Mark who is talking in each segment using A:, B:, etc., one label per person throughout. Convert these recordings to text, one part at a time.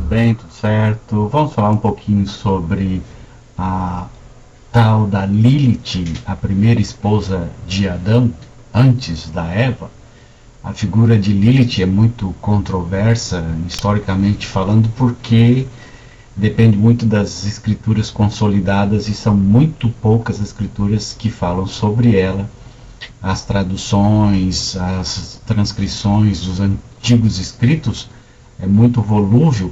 A: bem, tudo certo. Vamos falar um pouquinho sobre a tal da Lilith, a primeira esposa de Adão, antes da Eva. A figura de Lilith é muito controversa, historicamente falando, porque depende muito das escrituras consolidadas e são muito poucas escrituras que falam sobre ela. As traduções, as transcrições dos antigos escritos é muito volúvel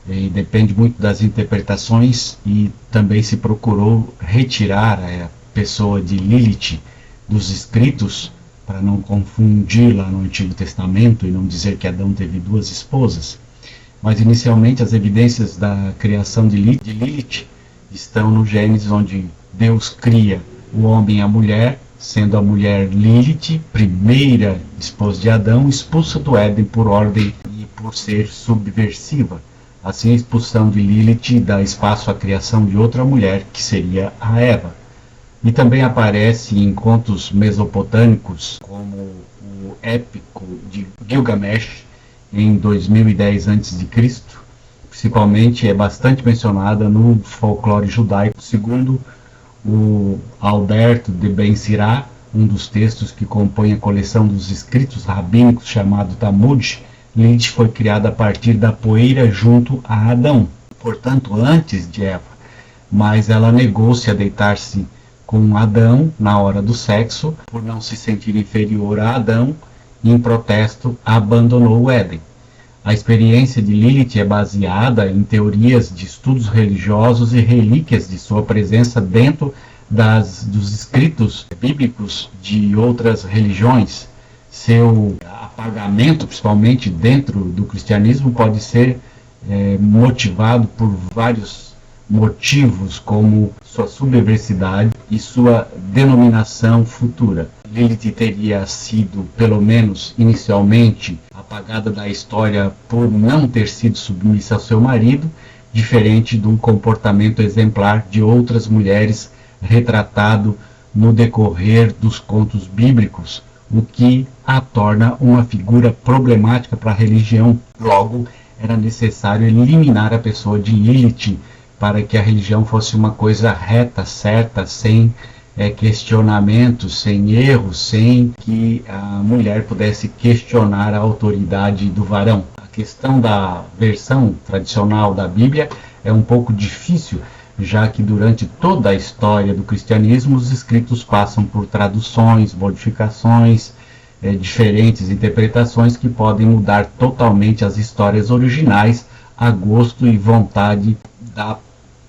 A: e depende muito das interpretações, e também se procurou retirar a pessoa de Lilith dos escritos para não confundir lá no Antigo Testamento e não dizer que Adão teve duas esposas. Mas inicialmente as evidências da criação de Lilith estão no Gênesis, onde Deus cria o homem e a mulher, sendo a mulher Lilith, primeira esposa de Adão, expulsa do Éden por ordem e por ser subversiva. Assim, a expulsão de Lilith dá espaço à criação de outra mulher, que seria a Eva. E também aparece em contos mesopotâmicos, como o épico de Gilgamesh, em 2010 a.C., principalmente é bastante mencionada no folclore judaico, segundo o Alberto de Ben Sirá, um dos textos que compõe a coleção dos escritos rabínicos chamado Talmud. Lilith foi criada a partir da poeira junto a Adão, portanto antes de Eva, mas ela negou-se a deitar-se com Adão na hora do sexo, por não se sentir inferior a Adão, e em protesto abandonou o Éden. A experiência de Lilith é baseada em teorias de estudos religiosos e relíquias de sua presença dentro dos escritos bíblicos de outras religiões. Seu apagamento, principalmente dentro do cristianismo, pode ser motivado por vários motivos, como sua subversividade e sua denominação futura. Lilith teria sido, pelo menos inicialmente, apagada da história por não ter sido submissa ao seu marido, diferente de um comportamento exemplar de outras mulheres retratado no decorrer dos contos bíblicos, o que a torna uma figura problemática para a religião. Logo, era necessário eliminar a pessoa de Lilith para que a religião fosse uma coisa reta, certa, sem questionamentos, sem erros, sem que a mulher pudesse questionar a autoridade do varão. A questão da versão tradicional da Bíblia é um pouco difícil, já que durante toda a história do cristianismo os escritos passam por traduções, modificações, diferentes interpretações que podem mudar totalmente as histórias originais a gosto e vontade da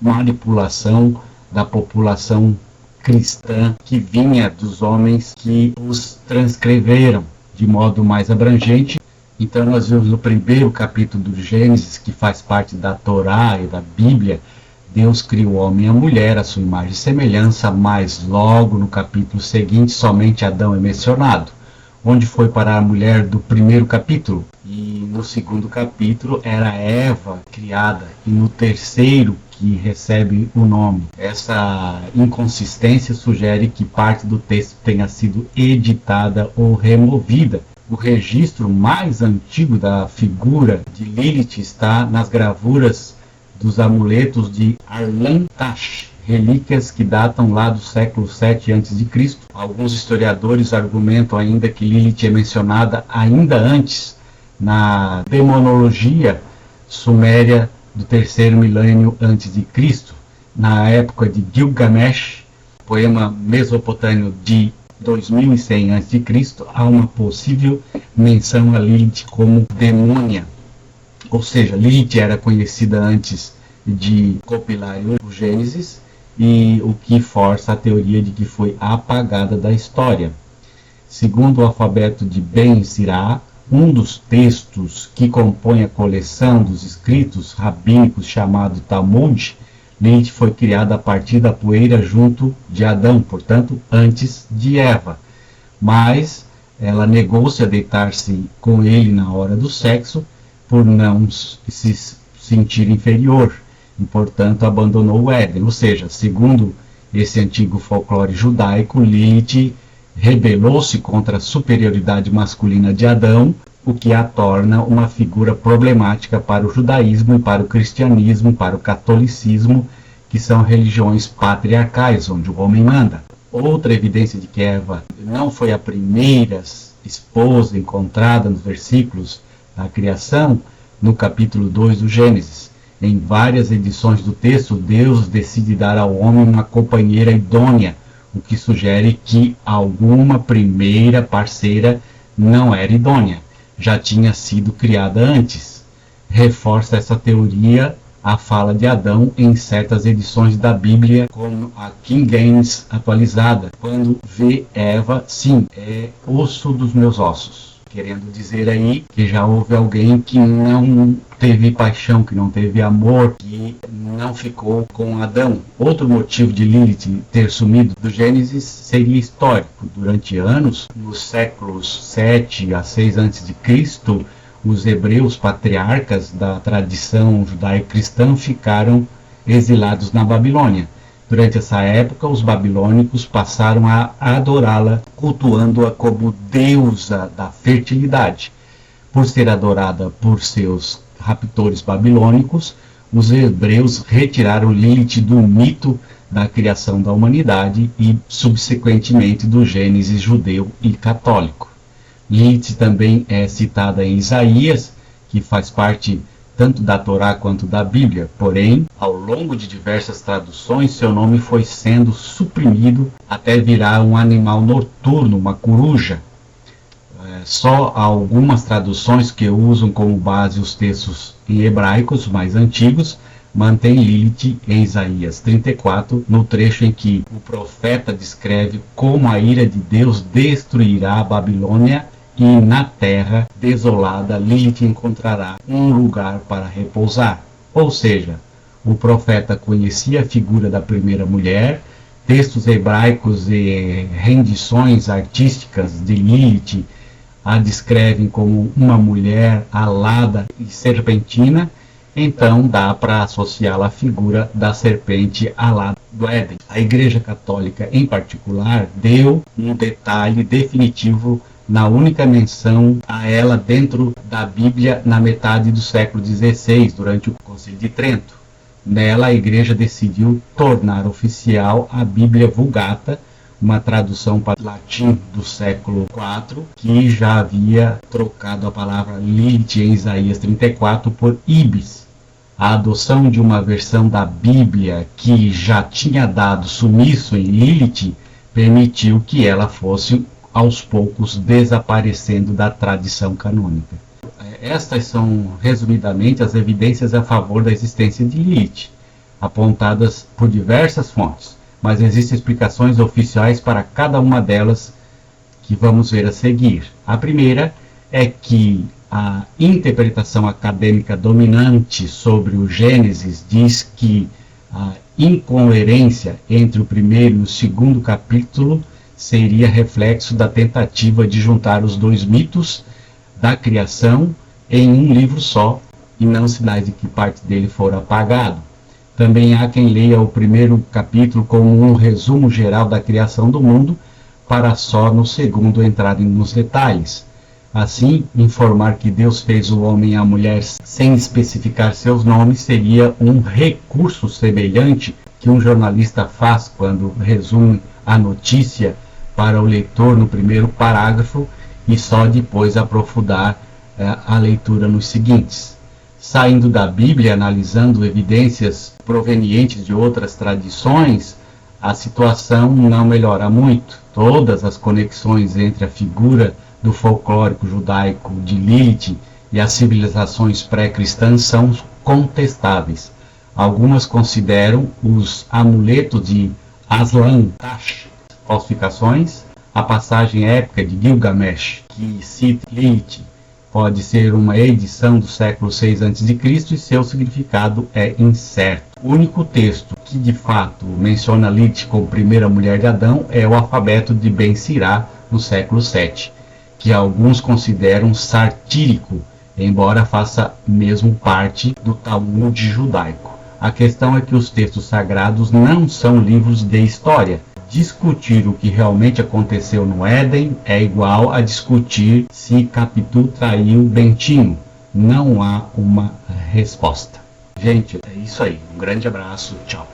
A: manipulação da população cristã que vinha dos homens que os transcreveram de modo mais abrangente. Então nós vemos no primeiro capítulo do Gênesis, que faz parte da Torá e da Bíblia, Deus criou o homem e a mulher à sua imagem e semelhança, mas logo no capítulo seguinte somente Adão é mencionado. Onde foi parar a mulher do primeiro capítulo? E no segundo capítulo era Eva criada, e no terceiro que recebe o nome. Essa inconsistência sugere que parte do texto tenha sido editada ou removida. O registro mais antigo da figura de Lilith está nas gravuras dos amuletos de Arlan-Tash, relíquias que datam lá do século 7 a.C. Alguns historiadores argumentam ainda que Lilith é mencionada ainda antes na demonologia suméria do terceiro milênio antes de Cristo, na época de Gilgamesh, poema mesopotâmico de 2100 a.C., há uma possível menção a Lilith como demônia. Ou seja, Lilith era conhecida antes de compilar o Gênesis, e o que força a teoria de que foi apagada da história. Segundo o alfabeto de Ben Sirá, um dos textos que compõe a coleção dos escritos rabínicos chamado Talmud, Lilith foi criada a partir da poeira junto de Adão, portanto, antes de Eva. Mas ela negou-se a deitar-se com ele na hora do sexo, por não se sentir inferior, e portanto abandonou o Éden. Ou seja, segundo esse antigo folclore judaico, Lilith rebelou-se contra a superioridade masculina de Adão o que a torna uma figura problemática para o judaísmo e para o cristianismo, para o catolicismo, que são religiões patriarcais, onde o homem manda. Outra evidência de que Eva não foi a primeira esposa encontrada nos versículos da criação, no capítulo 2 do Gênesis. Em várias edições do texto, Deus decide dar ao homem uma companheira idônea, o que sugere que alguma primeira parceira não era idônea, já tinha sido criada antes. Reforça essa teoria a fala de Adão em certas edições da Bíblia, como a King James atualizada, quando vê Eva, sim, é osso dos meus ossos. Querendo dizer aí que já houve alguém que não teve paixão, que não teve amor, que não ficou com Adão. Outro motivo de Lilith ter sumido do Gênesis seria histórico. Durante anos, nos séculos 7 a 6 a.C., os hebreus patriarcas da tradição judaico-cristã ficaram exilados na Babilônia. Durante essa época, os babilônicos passaram a adorá-la, cultuando-a como deusa da fertilidade. Por ser adorada por seus raptores babilônicos, os hebreus retiraram Lilith do mito da criação da humanidade e, subsequentemente, do Gênesis judeu e católico. Lilith também é citada em Isaías, que faz parte tanto da Torá quanto da Bíblia, porém, ao longo de diversas traduções, seu nome foi sendo suprimido até virar um animal noturno, uma coruja. Só algumas traduções que usam como base os textos em hebraicos mais antigos mantêm Lilith em Isaías 34, no trecho em que o profeta descreve como a ira de Deus destruirá a Babilônia e na terra desolada Lilith encontrará um lugar para repousar. Ou seja, o profeta conhecia a figura da primeira mulher, textos hebraicos e rendições artísticas de Lilith a descrevem como uma mulher alada e serpentina, então dá para associá-la à figura da serpente alada do Éden. A Igreja Católica, em particular, deu um detalhe definitivo na única menção a ela dentro da Bíblia na metade do século XVI, durante o Concílio de Trento. Nela, a Igreja decidiu tornar oficial a Bíblia Vulgata, uma tradução para o latim do século IV, que já havia trocado a palavra Lilith em Isaías 34 por Ibis. A adoção de uma versão da Bíblia que já tinha dado sumiço em Lilith permitiu que ela fosse aos poucos desaparecendo da tradição canônica. Estas são, resumidamente, as evidências a favor da existência de Lilith, apontadas por diversas fontes, mas existem explicações oficiais para cada uma delas que vamos ver a seguir. A primeira é que a interpretação acadêmica dominante sobre o Gênesis diz que a incoerência entre o primeiro e o segundo capítulo seria reflexo da tentativa de juntar os dois mitos da criação em um livro só, e não sinais de que parte dele for apagado. Também há quem leia o primeiro capítulo como um resumo geral da criação do mundo, para só no segundo entrarem nos detalhes. Assim, informar que Deus fez o homem e a mulher sem especificar seus nomes seria um recurso semelhante que um jornalista faz quando resume a notícia para o leitor no primeiro parágrafo e só depois aprofundar a leitura nos seguintes. Saindo da Bíblia, analisando evidências provenientes de outras tradições, a situação não melhora muito. Todas as conexões entre a figura do folclórico judaico de Lilith e as civilizações pré-cristãs são contestáveis. Algumas consideram os amuletos de Aslan-Tash falsificações, a passagem épica de Gilgamesh, que cita Lilith, pode ser uma edição do século VI a.C. e seu significado é incerto. O único texto que de fato menciona Lilith como primeira mulher de Adão é o alfabeto de Ben Sirá, no século VII, que alguns consideram satírico, embora faça mesmo parte do Talmud judaico. A questão é que os textos sagrados não são livros de história, discutir o que realmente aconteceu no Éden é igual a discutir se Capitu traiu Bentinho. Não há uma resposta. Gente, é isso aí. Um grande abraço. Tchau.